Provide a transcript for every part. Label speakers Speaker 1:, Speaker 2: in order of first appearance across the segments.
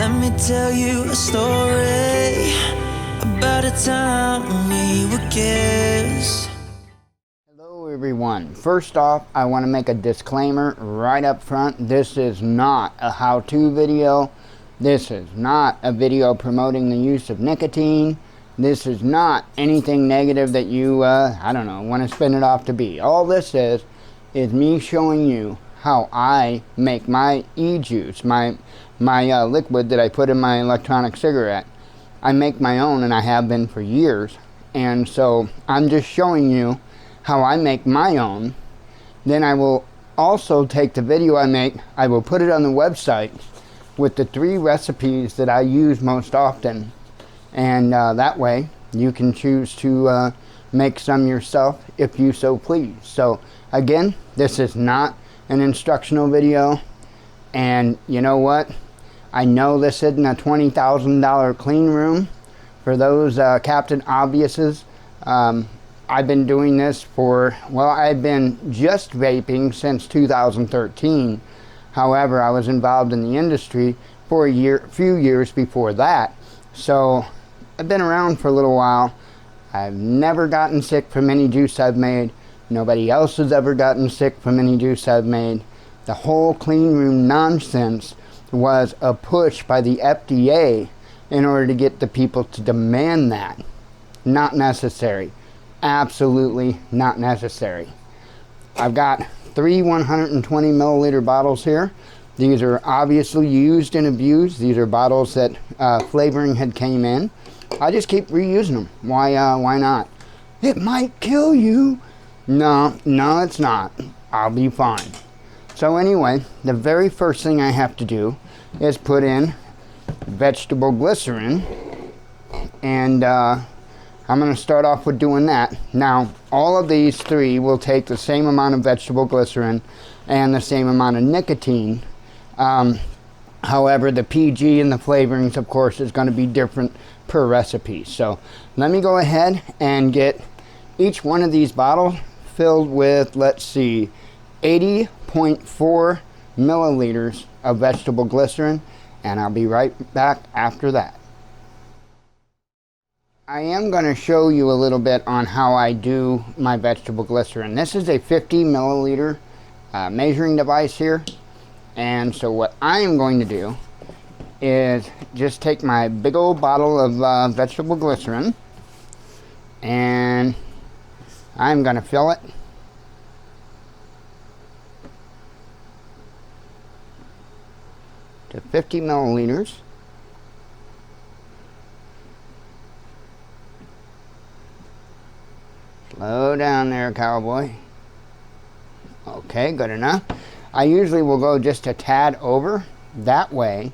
Speaker 1: Let me tell you a story about a time when we were kids.
Speaker 2: Hello everyone. First off, I want to make a disclaimer right up front. This is not a how-to video. This is not a video promoting the use of nicotine. This is not anything negative that you, I don't know, want to spin it off to be. All this is me showing you how I make my e-juice, my liquid that I put in my electronic cigarette. I make my own, and I have been for years. And so I'm just showing you how I make my own. Then I will also take the video I make, I will put it on the website with the 3 recipes that I use most often. And that way you can choose to make some yourself if you so please. So again, this is not an instructional video, and you know what, I know this isn't a $20,000 clean room for those Captain Obviouses. I've been doing this for, well, I've been just vaping since 2013. However, I was involved in the industry for a few years before that, so I've been around for a little while. I've never gotten sick from any juice I've made. Nobody else has ever gotten sick from any juice I've made. The whole clean room nonsense was a push by the FDA in order to get the people to demand that. Not necessary. Absolutely not necessary. I've got 3 120 milliliter bottles here. These are obviously used and abused. These are bottles that flavoring had came in. I just keep reusing them. Why not? It might kill you. No, it's not. I'll be fine. So anyway, the very first thing I have to do is put in vegetable glycerin, and I'm going to start off with doing that. Now, all of these 3 will take the same amount of vegetable glycerin and the same amount of nicotine. However, the PG and the flavorings, of course, is going to be different per recipe. So let me go ahead and get each one of these bottles filled with, let's see, 80.4 milliliters of vegetable glycerin, and I'll be right back after that. I am going to show you a little bit on how I do my vegetable glycerin. This is a 50 milliliter measuring device here, and so what I am going to do is just take my big old bottle of vegetable glycerin, and I'm going to fill it to 50 milliliters. Slow down there, cowboy. Okay, good enough. I usually will go just a tad over. That way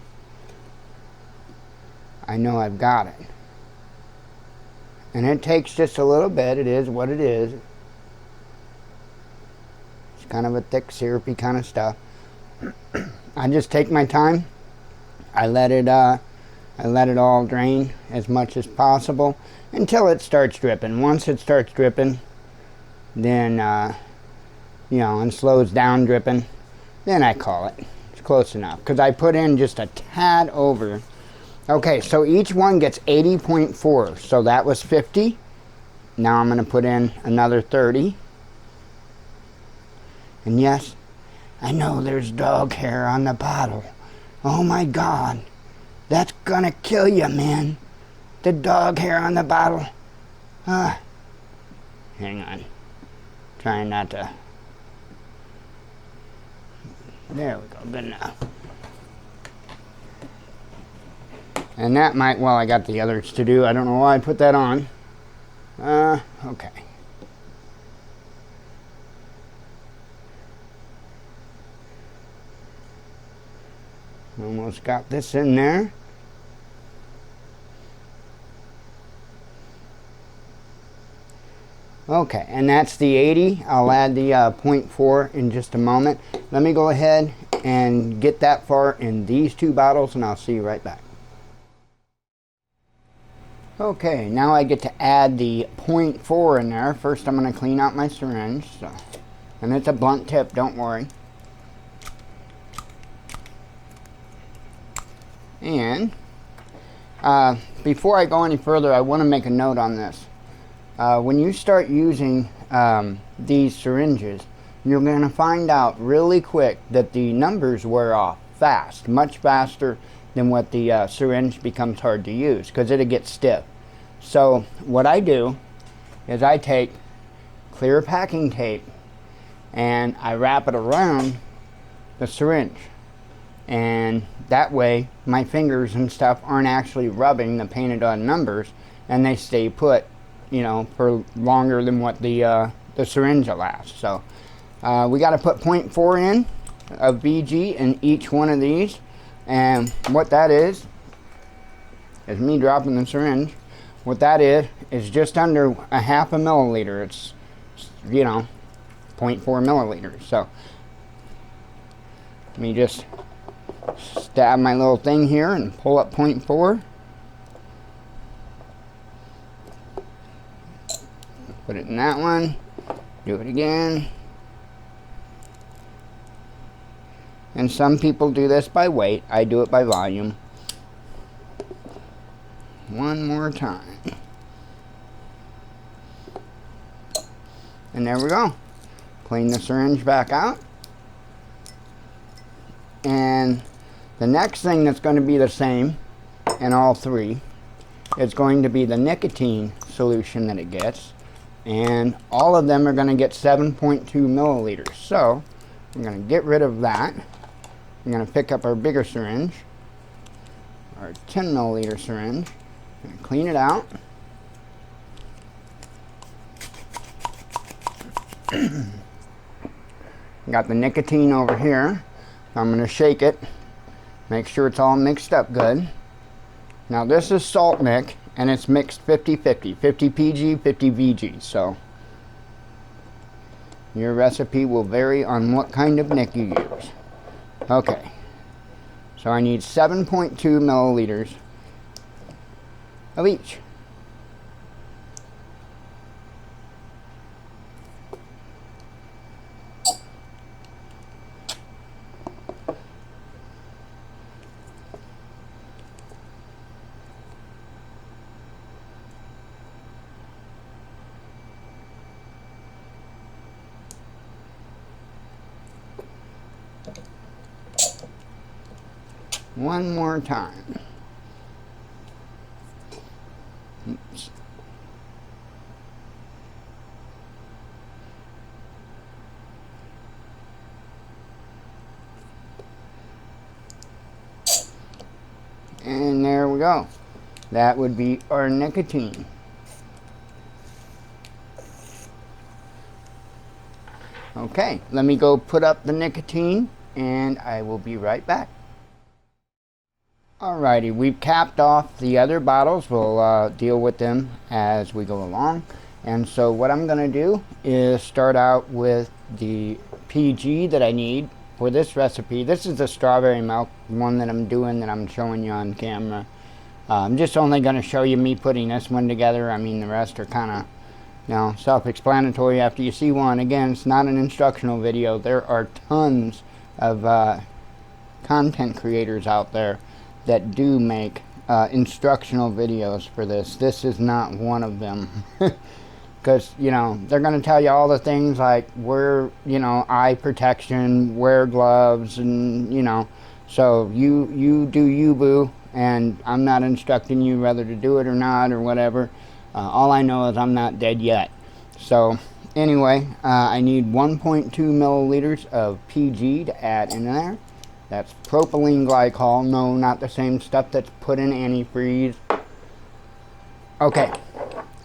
Speaker 2: I know I've got it. And it takes just a little bit. It is what it is. It's kind of a thick, syrupy kind of stuff. I just take my time. I let it all drain as much as possible until it starts dripping. Once it starts dripping, then you know, and slows down dripping, then I call it. It's close enough because I put in just a tad over. Okay, so each one gets 80.4. So that was 50. Now I'm going to put in another 30. And yes, I know there's dog hair on the bottle. Oh my God. That's going to kill you, man. The dog hair on the bottle. Hang on. Trying not to. There we go. Good enough. And that might, well, I got the others to do. I don't know why I put that on. Okay. Almost got this in there. Okay, and that's the 80. I'll add the 0.4 in just a moment. Let me go ahead and get that far in these 2 bottles, and I'll see you right back. Okay, now I get to add the 0.4 in there. First I'm going to clean out my syringe. And it's a blunt tip, don't worry. And before I go any further, I want to make a note on this. When you start using these syringes, you're going to find out really quick that the numbers wear off fast, much faster than what the syringe becomes hard to use, because it'll get stiff. So what I do is I take clear packing tape and I wrap it around the syringe, and that way my fingers and stuff aren't actually rubbing the painted on numbers, and they stay put, you know, for longer than what the syringe will last. So we got to put 0.4 in of VG in each one of these, and what that is me dropping the syringe. What that is just under a half a milliliter. It's, you know, 0.4 milliliters. So let me just stab my little thing here and pull up 0.4. Put it in that one. Do it again. And some people do this by weight. I do it by volume. One more time. And there we go. Clean the syringe back out. And the next thing that's going to be the same in all three is going to be the nicotine solution that it gets. And all of them are going to get 7.2 milliliters. So we're going to get rid of that. We're going to pick up our bigger syringe, our 10 milliliter syringe, and clean it out. Got the nicotine over here. I'm going to shake it, make sure it's all mixed up good. Now this is salt Nic, and it's mixed 50-50, 50 PG, 50 VG. So your recipe will vary on what kind of Nic you use. Okay, so I need 7.2 milliliters of each. One more time. Oops. And there we go. That would be our nicotine. Okay, let me go put up the nicotine and I will be right back. Alrighty, we've capped off the other bottles. We'll deal with them as we go along. And so what I'm going to do is start out with the PG that I need for this recipe. This is the strawberry milk one that I'm doing, that I'm showing you on camera. I'm just only going to show you me putting this one together. I mean, the rest are kind of, you know, self-explanatory after you see one. Again, it's not an instructional video. There are tons of content creators out there that do make instructional videos for this. This is not one of them. Because, you know, they're going to tell you all the things like wear, you know, eye protection, wear gloves, and, you know, so you do you, boo, and I'm not instructing you whether to do it or not or whatever. All I know is I'm not dead yet. So anyway, I need 1.2 milliliters of PG to add in there. That's propylene glycol. No, not the same stuff that's put in antifreeze. Okay,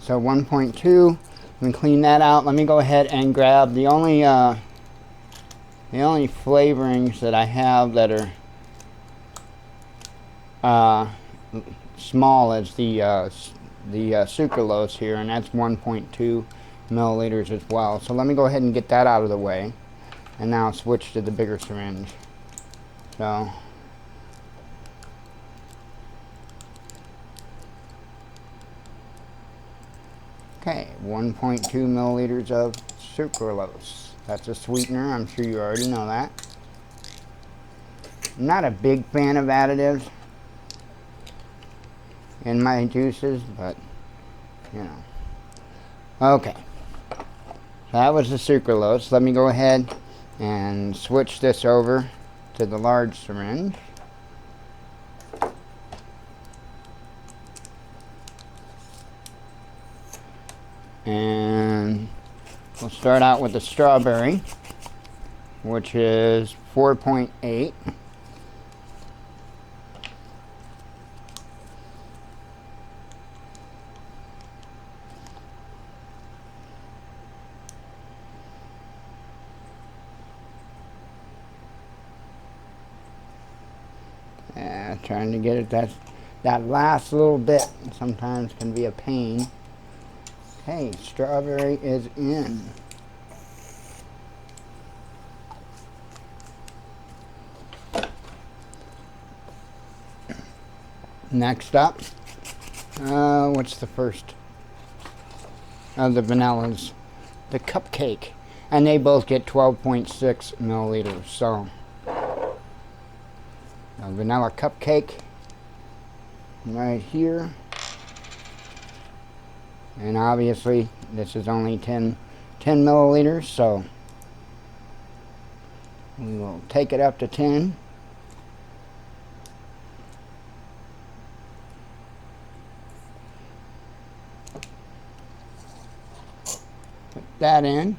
Speaker 2: so 1.2. Let me clean that out. Let me go ahead and grab the only flavorings that I have that are small is the sucralose here, and that's 1.2 milliliters as well. So let me go ahead and get that out of the way, and now switch to the bigger syringe. So okay, 1.2 milliliters of sucralose. That's a sweetener. I'm sure you already know that. I'm not a big fan of additives. in my juices, but you know. Okay, so that was the sucralose. Let me go ahead and switch this over to the large syringe. And we'll start out with the strawberry, which is 4.8. Trying to get it, that last little bit sometimes can be a pain. Okay, strawberry is in. Next up, what's the first of the vanillas? The cupcake. And they both get 12.6 milliliters. So, a vanilla cupcake right here. And obviously, this is only 10 milliliters, so we will take it up to 10. Put that in,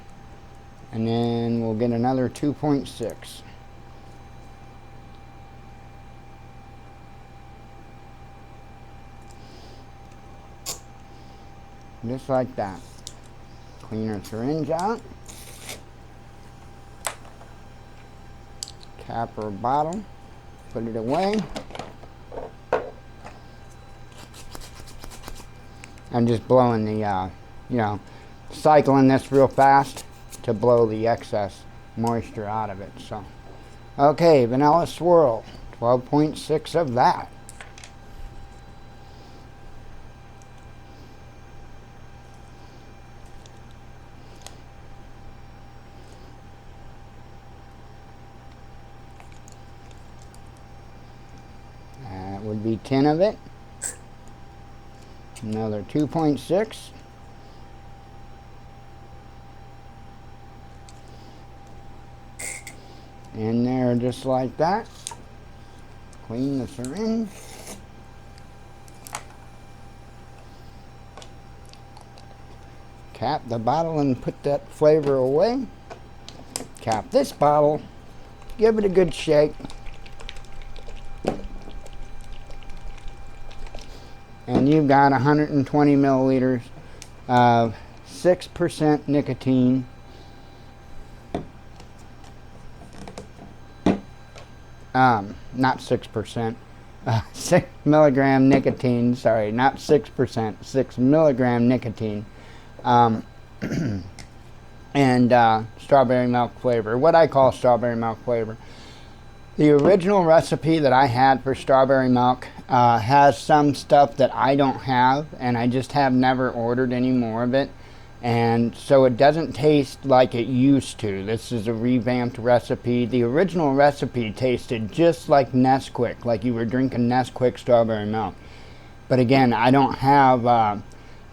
Speaker 2: and then we'll get another 2.6. Just like that. Clean our syringe out. Cap our bottle. Put it away. I'm just blowing the, cycling this real fast to blow the excess moisture out of it. So, okay, vanilla swirl. 12.6 of that. Would be 10 of it. Another 2.6. In there just like that. Clean the syringe. Cap the bottle and put that flavor away. Cap this bottle. Give it a good shake. And you've got 120 milliliters of 6% nicotine. Not 6%. 6 milligram nicotine. Sorry, not 6%. 6 milligram nicotine. And strawberry milk flavor. What I call strawberry milk flavor. The original recipe that I had for strawberry milk has some stuff that I don't have, and I just have never ordered any more of it, and so it doesn't taste like it used to. This is a revamped recipe. The original recipe tasted just like Nesquik, like you were drinking Nesquik strawberry milk. But again, I don't have,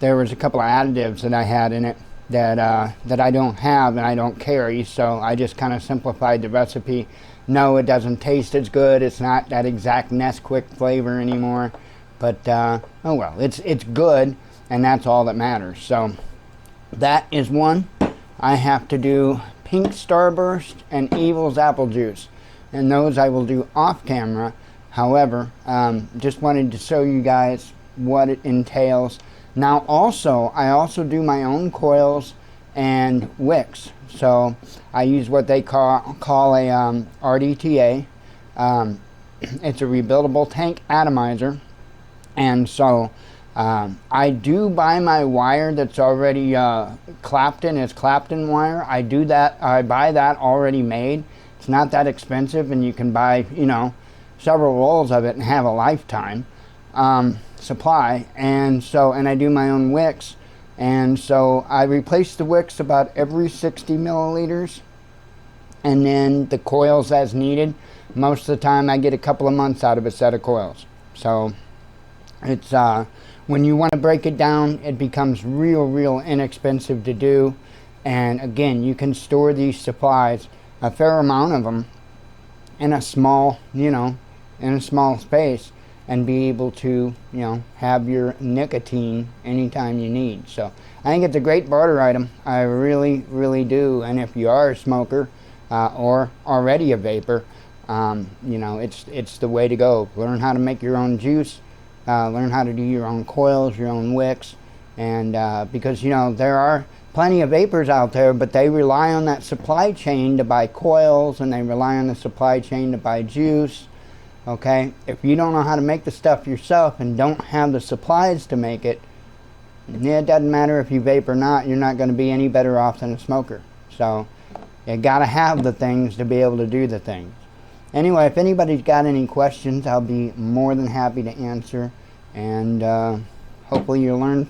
Speaker 2: there was a couple of additives that I had in it that I don't have and I don't carry, so I just kind of simplified the recipe. No, it doesn't taste as good. It's not that exact Nesquik flavor anymore. But, oh well, it's good, and that's all that matters. So, that is one. I have to do Pink Starburst and Evil's Apple Juice. And those I will do off camera. However, just wanted to show you guys what it entails. Now, I also do my own coils and wicks. So I use what they call a RDTA. It's a rebuildable tank atomizer, and so I do buy my wire that's already Clapton. It's Clapton wire. I buy that already made. It's not that expensive, and you can buy several rolls of it and have a lifetime supply. And I do my own wicks. And so I replace the wicks about every 60 milliliters, and then the coils as needed. Most of the time I get a couple of months out of a set of coils. So It's when you want to break it down, it becomes real inexpensive to do. And again, you can store these supplies, a fair amount of them, in a small, in a small space, and be able to, have your nicotine anytime you need. So I think it's a great barter item. I really do. And if you are a smoker or already a vapor, it's the way to go. Learn how to make your own juice, learn how to do your own coils, your own wicks, and because there are plenty of vapors out there, but they rely on that supply chain to buy coils, and they rely on the supply chain to buy juice. Okay, if you don't know how to make the stuff yourself and don't have the supplies to make it, it doesn't matter if you vape or not, you're not going to be any better off than a smoker. So you gotta have the things to be able to do the things. Anyway, if anybody's got any questions, I'll be more than happy to answer, and hopefully you learned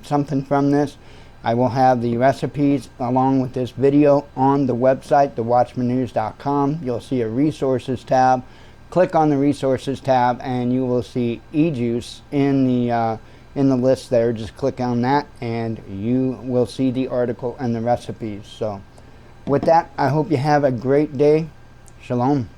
Speaker 2: something from this. I will have the recipes along with this video on the website, thewatchmannews.com. You'll see a resources tab. Click on the resources tab and you will see e-juice in the list there. Just click on that and you will see the article and the recipes. So with that, I hope you have a great day. Shalom.